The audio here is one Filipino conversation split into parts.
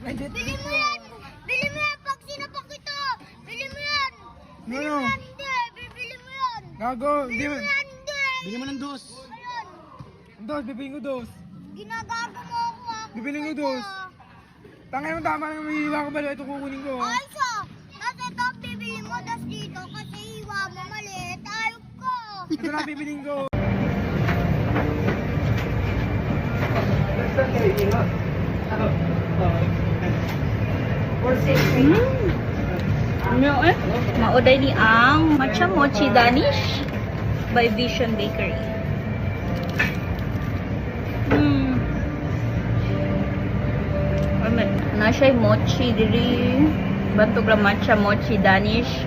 Bili mo yan! Bili mo yan pag sinapak ito! Bili mo yan! Bili mo yan, hindi! Bibili mo yan! Gago, Bili mo yan, hindi! Bili mo ng dos. Ayun! Dos, bibili ko dos. Ginagago mo ako ah! Bibili ko dos. Tangay mo tama na may hiwa ko ba? Ito kukunin ko. Ay siya! Tapos ito bibili mo, tapos dito kasi hiwa mo maliit. Ayok ko! Ito na bibiling ko. Ano eh? Mauday ni ang Matcha Mochi Danish by Vision Bakery. Na siya mochi diri. Bantog lang Matcha Mochi Danish.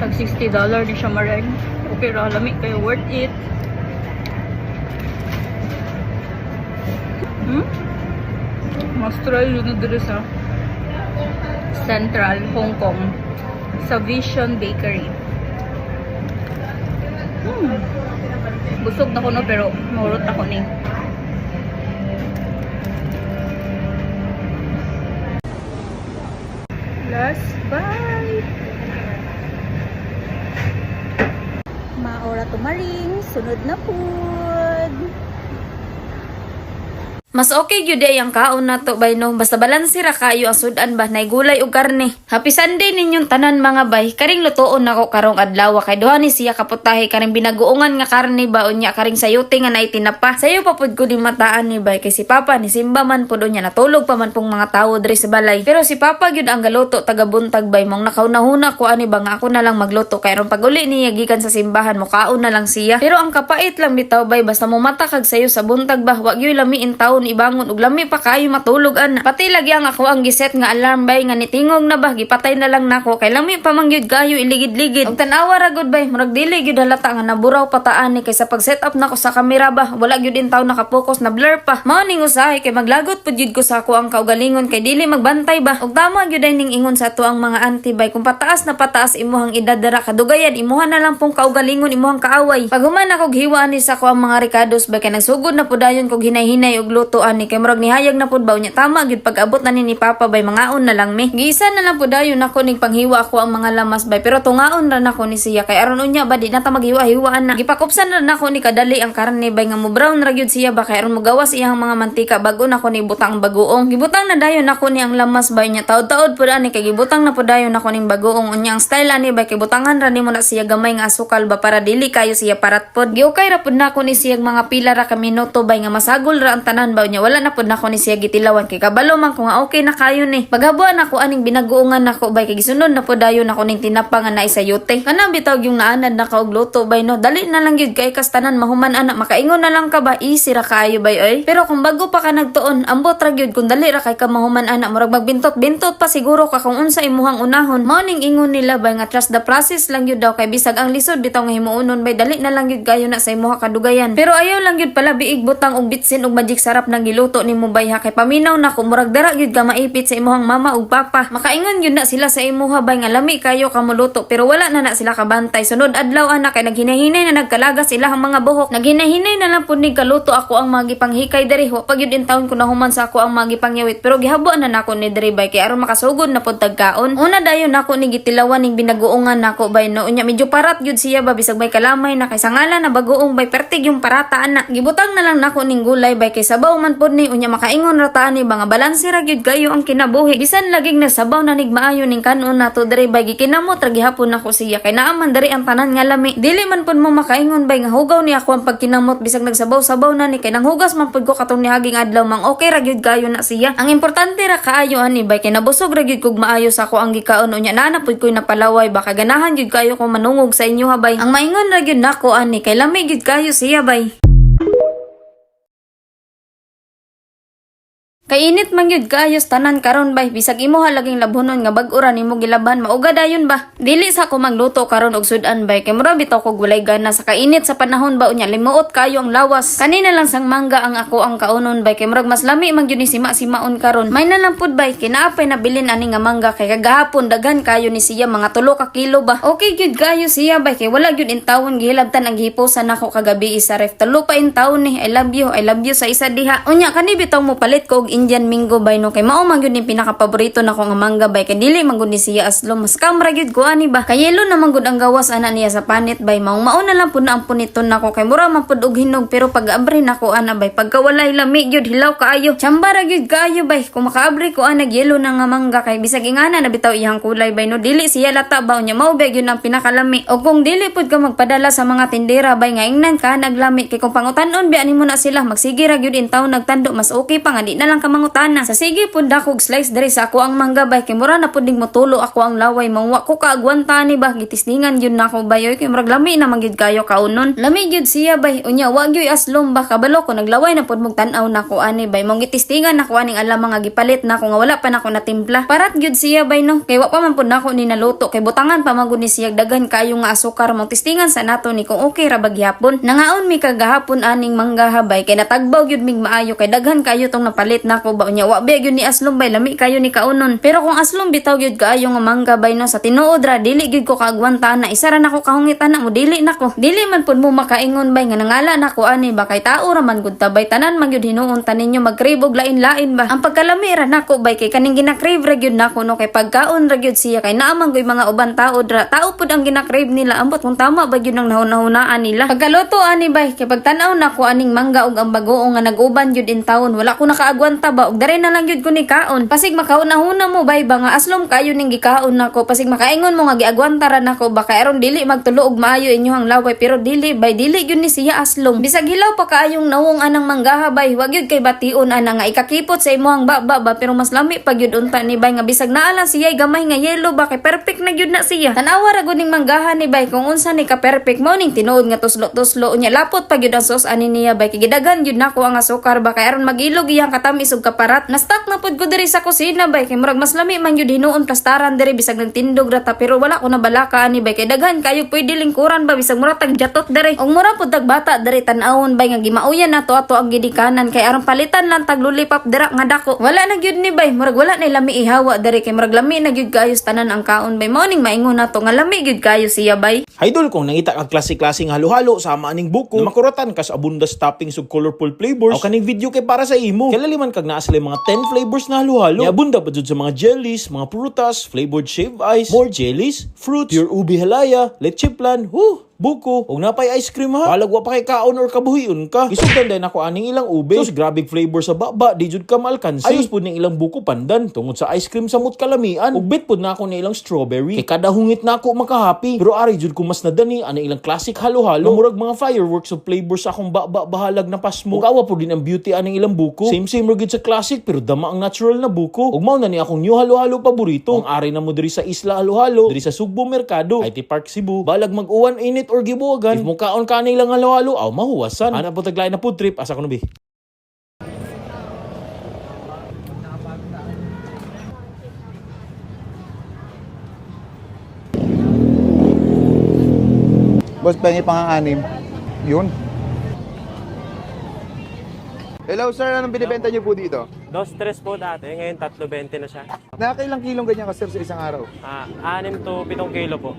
Tag $60 di siya maring. Okay ra, lami kayo, worth it. Mas try yun dito sa Central Hong Kong sa Vision Bakery. Busog na ko no, pero mahurot ako ni. Last bite. Maora tumaring, sunod na food. Mas okay gyud day ang kaon nato bay no, basta balanse ra kayo ang sudan ba nay gulay ug karne. Happy Sunday ninyong tanan mga bay. Karing lutoon nako karong adlaw kay duha ni siya kaputahe karing binaguongan nga karne ba unya karing sayote nga nay tinapa. Sayo pa pud ko di mataan ni bay kay si Papa ni Simba man pud unya natulog pa man pong mga tawo diri sa balay. Pero si Papa gyud ang galuto taga buntag bay mong nakaunahuna ko ani ba nga ako na lang magluto kay ron paguli niya gikan sa simbahan mo kaon na lang siya. Pero ang kapait lang bitaw bay basta mo mata kag sayo sa buntag ba wa gyud lamiin taon ibangon ug lami pa kayo matulog ana. Pati lagi ang ako ang giset nga alarm bay nga nitingog na ba gipatay na lang nako kay lami pa man gyud kayo iligid-ligid. Ug tan-awa ra gud bay murag dili gyud halata nga naburaw pataan ni kay sa pag-set up nako sa kamera ba wala gyud intaw nakapokus na blur pa. Mao ning usahay kay maglagot pud gyud ko sa ako ang kaugalingon kay dili magbantay ba. Ug tama gyud ay ning ingon sa ato ang mga auntie bay kung pataas na pataas imuhang edad dara kadugayan imuha na lang pong kaugalingon imuhang kaaway. Pag human ako hiwaan ni sa ko ang mga ricados bay kay nagsugod na pudayon kog hinay-hinay og lutoan ni kay murag nihayag na pud ba unya tama gyud pag-abot na ni Papa bay mangaon na lang mi. Giisa na lang pudayon nako ning panghiwa ako ang mga lamas bay pero tungaon ra nako ni siya kay aron unya ba di na ta maghiwa-hiwaan na. Gipakupsan ra nako ni kadali ang karne bay nga mo brown ra gyud siya ba kay aron mogawas iyang mga mantika bago nako ni butang bagoong. Gibutang na dayon nako ni ang lamas bay nya taod-taod pud ani kay gibutang na pud dayon nako ning bagoong unya ang style ani bay kay butangan ra nimo na siya gamay nga asukal ba para dili kayo siya parat pod. Giukay ra pud nako ni siya mga pila ra ka minuto bay nga masagol ra ang tanan ba unya wala na pud nako ni siya gitilawan kay kabalo man ko nga okay na kayo ni. Paghabuan nako aning binaguongan nako bay kay gisunod na pud dayon nako ning tinapa nga naay sayote. Kanang bitaw yung naanad na kaog luto bay no dali na lang gyud kay kastanan mahuman ana makaingon na lang ka ba easy ra kayo bay oy. Pero kung bago pa ka nagtuon ambot ra gyud kung dali ra kay ka mahuman ana murag magbintot-bintot pa siguro ka kung unsa imuhang unahon. Mao ning ingon nila bay nga trust the process lang gyud daw kay bisag ang lisod bitaw nga himuonon bay dali na lang gyud kayo na sa imuha kadugayan. Pero ayaw lang gyud pala biig butang og bitsin og magic sarap nang giluto nimo bay ha kay paminaw na ko murag dara gyud ka maipit sa imuhang mama ug papa. Makaingon gyud na sila sa imuha bay nga lami kayo ka muluto pero wala na sila kabantay. Sunod adlaw ana kay naghinahinay na nagkalagas sila ang mga buhok. Naghinahinay na lang pud ni kaluto ako ang magipanghikay diri. Wa pa gyud in taon ko nahuman sa ako ang magipangyawit pero gihabuan na nako ni diri bay kay aron makasugod na pud tagkaon. Una dayon nako ni gitilawan ning binaguongan nako bay no unya medyo parat gyud siya ba bisag bay kalamay na kay sangala na bagoong bay pertig yung parata ana. Gibutang na lang nako ning gulay bay kay sabaw man pud ni unya makaingon ra ta ni ba nga balanse ra gyud kayo ang kinabuhi. Bisan laging nagsabaw na nig maayo ning kanon nato diri bay gikinamot ra gihapon nako siya kay naaman diri ang tanan nga lami. Dili man pud mo makaingon bay nga hugaw ni ako ang pagkinamot bisag nagsabaw-sabaw na ni kay nanghugas man pud ko katong nihaging adlaw mang okay ra gyud kayo na siya. Ang importante ra kaayo ani bay kay nabusog ra gyud kog maayo sa ako ang gikaon unya naa pud koy napalaway baka ganahan gyud kayo ko manungog sa inyo ha bay. Ang maingon ra gyud nako ani kay lami gyud kayo siya bay. Kainit man gyud kaayos tanan karon bay bisag imo halaging labhonon nga bag-ura nimo gilaban mauga dayon ba. Dili sa ako magluto karon og sudan bay kay mura bitaw ko gulay gana sa kainit sa panahon ba unya limuot kayo ang lawas. Kanina lang sang mangga ang ako ang kaunon bay kay murag mas lami man gyud ni sima-simaon karon. May na lang pud bay kinaapay na bilin ani nga mangga kay kagahapon daghan kayo ni siya mga 3 ka kilo ba. Okay gyud kayo siya bay kay wala gyud intawon gihilabtan ang gihiposan nako kagabi sa ref. 3 pa intawon ni I love you sa isa diha. Unya kani bitaw mo palit ko og Indian Mingo bay no kay mao man gyud ni pinaka-paborito nako nga mangga bay kay dili man gud ni siya aslo mas kamra gyud ko ani ba kay yelo naman gud ang gawas ana niya sa panit bay mao na lang pud na ang puniton nako kay mura man pud og hinog pero pag abri nako ana bay pagka walay lami gyud hilaw kaayo chambara gyud kaayo bay kung makaabri ko ana yelo na nga mangga kay bisag ingana na bitaw iyang kulay bay no dili siya lata ba unya mao bay gyud ang pinakalami og kung dili pud ka magpadala sa mga tindera bay nga ingnan ka naglami kay kung pangutan-on bi ani mo na sila magsige ra gyud intaw nagtando mas okay pa nga di na lang ka mangutana sa sige pud dakog slice diri sa ako ang mangga bay kay mura na pud ding motulo ako ang laway mangwa ko kaagwanta ni ba gitisningan gyud nako bayoy kay murag lami na manggid kayo kaunon lami gyud siya bay unya wa gyud aslom ba kabalo ko naglaway na pud mog tan-aw nako ani bay mong gitistingan nako aning alam mga gipalit nako nga wala pa nako natimpla parat gyud siya bay no kay wa pa man pud nako ni naluto kay butangan pa magud ni siya daghan kayo nga asukar mong tistingan sa nato ni kung okay ra bagyapon nangaon mi kagahapon aning mangga habay kay natagbaw gyud mig maayo kay daghan kayo tong napalit nako ba unya wa ba gyud ni aslom bay lami kayo ni kaunon pero kung aslom bitaw gyud kaayo nga mangga bay no sa tinuod ra dili gyud ko kaagwanta na isa ra nako kahungitan na mo dili nako dili man pud mo makaingon bay nga nangala nako ani ba kay tao ra man gud tabay tanan man gyud hinuon taninyo mag-crave og lain-lain ba ang pagkalami ra nako bay kay kaning gina-crave ra gyud nako no kay pagkaon ra gyud siya kay naamang gyud mga uban tao ra tao pud ang gina-crave nila ambot kung tama ba gyud ang nahunahunaan nila pagkaluto ani bay kay pagtan-aw nako aning mangga og ang bagoong nga nag-uban gyud in taon wala ko nakaagwanta ba og dare na lang gyud ko ni kaon pasig makaunahuna mo bay ba nga aslom kayo ning gikaon nako pasig makaingon mo nga giagwanta ra nako ba kay aron dili magtulo og maayo inyohang laway pero dili bay dili gyud ni siya aslom bisag hilaw pa kaayong nawong anang manggaha bay wag gyud kay bation ana nga ikakipot sa imong baba ba pero mas lami pa gyud unta ni bay nga bisag naala siya gamay nga yellow ba kay perfect na gyud na siya tanawa ra gud ning manggaha ni bay kung unsa ni ka perfect mo ning tinuod nga tuslo-tuslo unya lapot pa gyud ang sauce ani niya bay kay gidaghan gyud nako ang asukar ba kay aron magilog iyang katamis ug kaparat na stock na pud ko diri sa kusina bay kay murag mas lami man gyud hinuon plastaran diri bisag nagtindog ra ta pero wala ko na balaka ani bay kay daghan kayo pwede lingkuran ba bisag mura tag jatot diri og mura pud tag bata diri tan-awon bay nga gimauyan nato ato ang gidikanan kay aron palitan lang tag lulipap dira nga dako wala na gyud ni bay murag wala na lami ihawa diri kay murag lami na gyud kaayos tanan ang kaon bay mao ning maingon nato nga lami gyud kayo siya bay Idol, kung nangita kang klase-klaseng halo-halo sama aning buko na makuratan kas abundas toppings ug colorful flavors o kaning video kay para sa imo kalaliman kag naa sila mga 10 flavors na halo-halo ni abunda pa jud sa mga jellies mga prutas flavored shaved ice more jellies fruits pure ubi halaya leche plan buko og napay ice cream ha balag wa pa kay kaon or kabuhion ka isugdan din ako aning ilang ube sus grabe flavor sa baba di jud ka malkansi ayos pud ning ilang buko pandan tungod sa ice cream sa mut kalamian ug bit pud na ako ni ilang strawberry kay kada hungit na ako makahappy pero ari jud ko mas nadani ani ilang classic halo-halo murag mga fireworks of flavors sa akong baba bahalag na pasmo ug awa pud din ang beauty aning ilang buko same ra gid sa classic pero dama ang natural na buko ug mao na ni akong new halo-halo paborito ang ari na mo diri sa Isla Halo-Halo diri sa Sugbo Mercado IT Park Cebu balag mag-uwan init or gibuogan if mo kaon kaning lang halo-halo aw mahuwasan ana po taglay na food trip asa kuno bi Boss, pengi pang-anim. Yun. Hello sir, anong binibenta niyo po dito? 2-3 po dati, ngayon 3.20 na siya. Nakakailang kilong ganyan ka sir sa isang araw? 6 to 7 kilo po.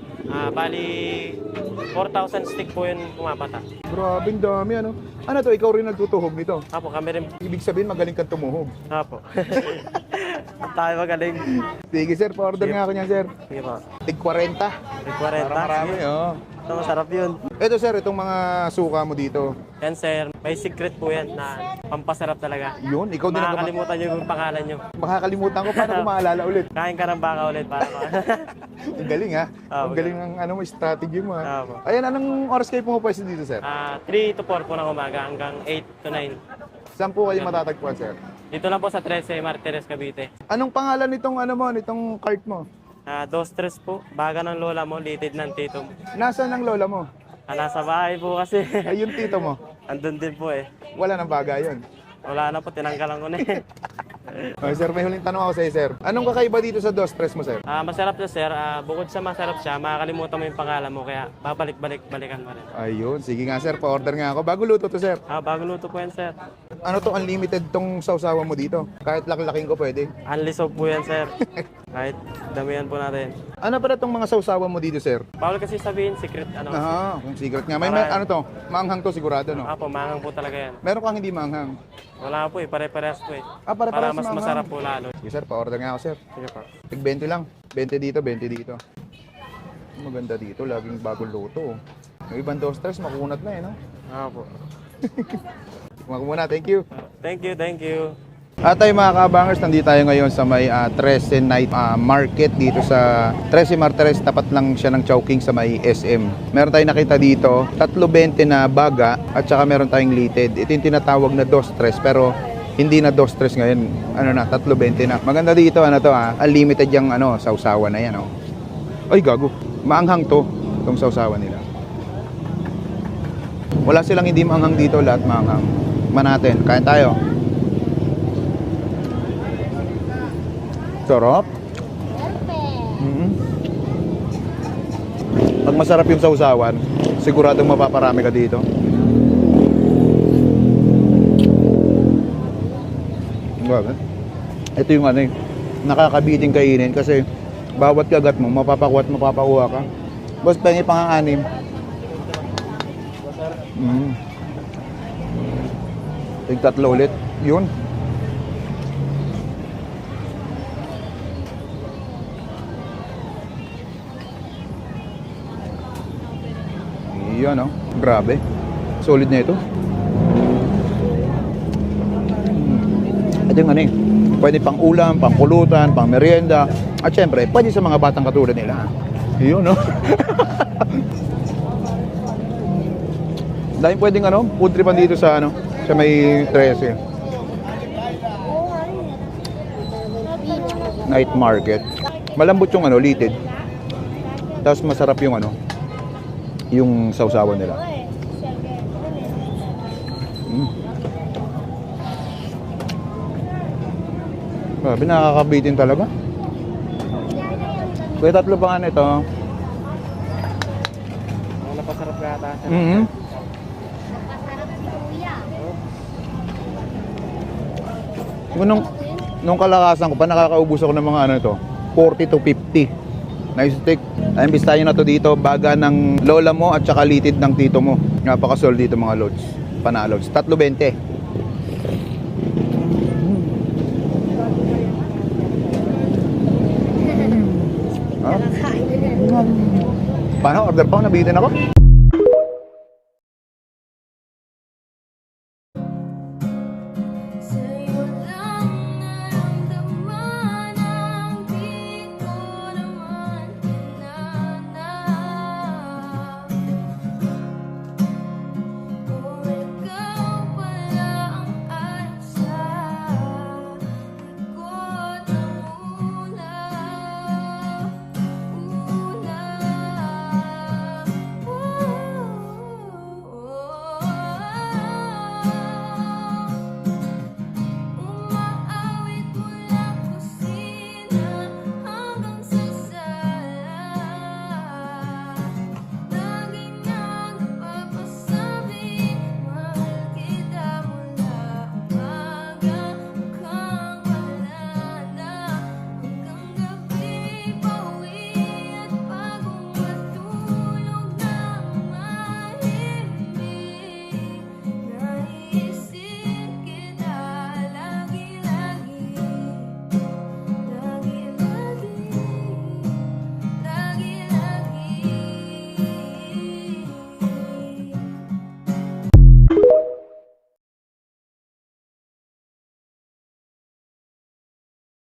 Bali, 4,000 stick po yun pumapata. Grabe, ang dami ano. Ano to, ikaw rin nagtutuhog nito? Apo, kami rin. Ibig sabihin magaling kang tumuhog. Apo. Tayo magaling. Sige sir, pa-order nga ako niyan sir. Sige po. Tig 40. 40. Marami oh. Ito, masarap yun. Ito sir, itong mga suka mo dito. Yan sir, may secret po yan na pampasarap talaga. Yun, ikaw din ang Makakalimutan nyo yung pangalan nyo. makakalimutan ko paano ko maalala ulit. Kain ka ng baka ulit para ko. Ang galing ha. Ang galing ng ano mo, strategy mo ha. Apo. Ayan, anong oras kayo pumapwesto dito sir? 3 to 4 po ng umaga hanggang 8 to 9. Saan po kayo matatagpuan sir? Dito lang po sa 13 Martires, Cavite. Anong pangalan nitong ano mo, nitong cart mo? 2-3 po, baga ng lola mo, litid ng tito mo. Nasaan ang lola mo? Nasa bahay po kasi. Ay, yung tito mo. Andun din po eh. Wala nang bagay yun. Wala na po, tinanggalan ko na eh. Okay, sir, may huling tanong ako sa'yo, sir. Anong kakaiba dito sa dos tres mo, sir? Masarap na sir, bukod sa masarap siya, makakalimutan mo yung pangalan mo, kaya babalik-balikan mo rin. Ayun, sige nga, sir. Pa-order nga ako. Bago luto to, sir. Bago luto po yan sir. Ano to, unlimited tong sausawan mo dito? Kahit laking ko pwede. Unlisog po yan sir. Kahit damihan po natin. Ano pala tong mga sausawan mo dito, sir? Bawal kasi sabihin, secret ano. Aha, kung secret nga. May ano to? Maanghang to sigurado, no? Po, mangang po talaga yan. Meron kang hindi maanghang. Wala po pare-parehas po Para Para mas masarap po lalo. Sige, sir. Pa-order nga ako, sir. Sige po. Tig 20 lang. 20 dito, 20 dito. Maganda dito. Laging bagong luto. Yung ibang dos tres, makunat na eh, no? Po. Kumaku muna. Thank you. Thank you. At tayo mga kabangers, nandito tayo ngayon sa may 13 Night Market dito sa 13 Martires, tapat lang siya ng Chowking sa may SM. Meron tayong nakita dito, 3.20 na baga at saka meron tayong lited. Ito yung tinatawag na dos tres pero hindi na dos tres ngayon. Ano na, 3.20 na. Maganda dito, ano to unlimited yung sausawan na yan. Ay gago, maanghang to, itong sausawan nila. Wala silang hindi maanghang dito, lahat maanghang. Natin, kain tayo. Sarap. Pag masarap yung sausawan, siguradong mapaparami ka dito. Ito yung nakakabiting kainin kasi bawat kagat mo, mapapakuha at mapapakuha ka. Boss, pengi pang-anim. Tig 3 ulit. Yun. Yan, grabe. Solid na ito. Ito yung pwede pang ulam, pang pulutan, pang merienda. At syempre, pwede sa mga batang katulad nila. Yun, Dahil pwedeng food tripan dito sa sa may 13. Night market. Malambot yung lited. Tapos masarap yung yung sausawan nila. Grabe, nakakabitin talaga. Kuya, 3 pa nga nito. Napasarap ka ata. Nung kalakasan ko pa, nakakaubos ako ng mga ito, 40 to 50. Nice steak. Imbis tayo na to dito, baga ng lola mo at saka litid ng tito mo. Napakasol dito mga lods. Panalods. 3.20. Paano? Order pa ako? Nabitin ako?